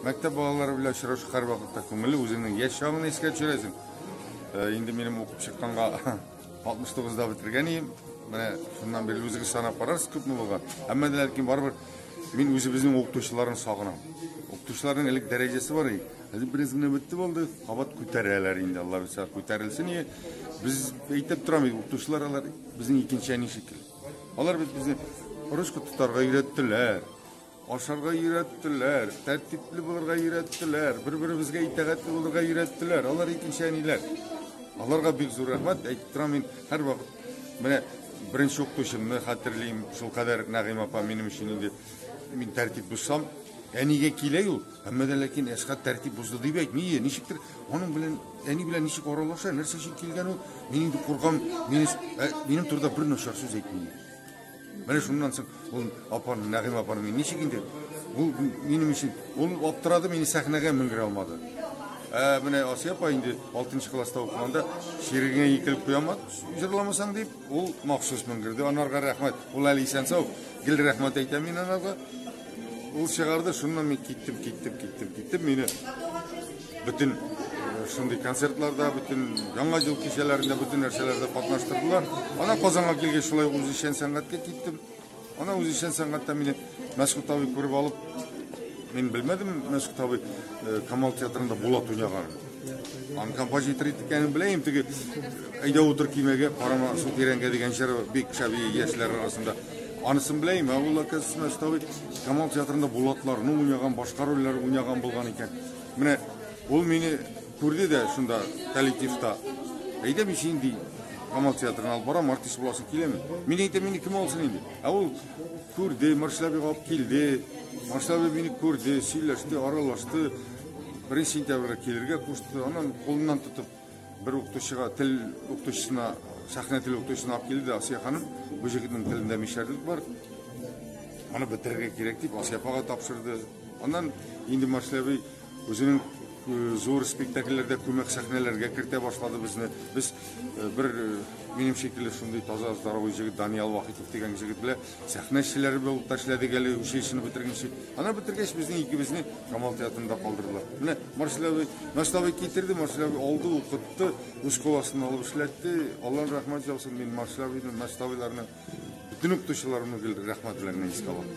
Мәктәп балалары белән очрашу һәр вакытта күңелле, үзеңнең яшь чагыңны искә төшерәсең. Инде минем укып чыкканга 69-да бетергән идем. Менә шуннан бeri үзегез санап карарсыз күпме булган. Әмма дә ләкин барыбер мин үзебезнең укытучыларны сагынам. Укытучыларның элек дәрәҗәсе бар иде. Хәзер бераз гына бетте булды. Кабат күтәрәләр инде. Алла билсә күтәрелсен. Без әйтеп торам, укытучылар алар безнең икенче әни шикелле. Алар безне русча тотарга өйрәттеләр. Ашарга өйрәттеләр, тәртипле булырга өйрәттеләр, бер-беребезгә итәгатьле булырга өйрәттеләр. Алар икенче әниләр. Аларга бик зур рәхмәт. Әйтеп торам мин һәр вакыт. Менә беренче укытучымны хәтерлим, шул кадәр Нәгыйм апа минем өчен инде мин тәртип бузсам, әнигә килә ул. Әмма дә ләкин Әсгать тәртип бузды дип әйтми. Ничектер аның белән әни белән ничек аралаша, нәрсә өчен килгән ул? Мин инде куркам, минем турыда бер начар сүз әйтми. Менә шуннан соң ул апаны, Нәгыйм апаны ничек инде? Ул минем өчен ул аптырады, мине сәхнәгә менгерә алмады. Менә Асия апа инде 6-нчы класста укыганда ширегеңә икелеп куямат, җырламасаң дип, ул махсус менгерде. Анарга рәхмәт. Ул әле исән сау. Гел рәхмәт әйтәм мин анарга. Ул чыгарды, шуннан мин киттем. Мине бүтән шундый концертларда, бүтән яңа ел кичәләрендә, бүтән нәрсәләрдә катнаштырдылар. Ана Казанга килгәч шулай үзешчән сәнгатькә киттем. Ана үзешчән сәнгатьтә мине Мәскәү табы күреп алып, мин белмәдем, Мәскәү табы Камал театрында Булат уйнаган. Ан композитор икәнен беләм, теге әйдә утыр кимәгә, карама су тирәнгә дигән җыр бик шәби яшьләр арасында. Анысын беләм, ул Мәскәү табы Камал театрында Булатларны уйнаган, башка рольләр уйнаган булган икән. Менә ул мине күрде дә шунда коллективта. Әйдә мин инде Камал театрына алып барам, артист буласың киләме? Мин әйтәм, мине кем алсын инде? Ул күрде, Маршалбек алып килде. Маршалбек мине күрде, сөйләште, аралашты. 1 сентябрьгә килергә кушты. Аннан кулыннан тотып бер укытучыга, тел укытучысына, сәхнә тел укытучысына алып килде. Асия ханым, бу җегетнең телендә мишәрлек бар. Аны бетергә кирәк дип Асия апага тапшырды. Аннан инде Маршалбек үзенең зур спектакльләрдә күмәк сәхнәләргә кертә башлады безне. Без бер минем шикелле шундый таза здоровый җегет Даниал Вахитов дигән җегет белән сәхнә эшчеләре булып ташлады әле училищены бетергәнче. Ана бетергәч безнең икебезне Камал театрында калдырдылар. Менә Маршалбек китерде, Маршалбек алды, укытты, үз коласына алып эшләтте. Аллаһ рәхмәт яусын, мин Маршалбекның, Мәскәүләрнең бүтән укытучыларына рәхмәт белән искә алам.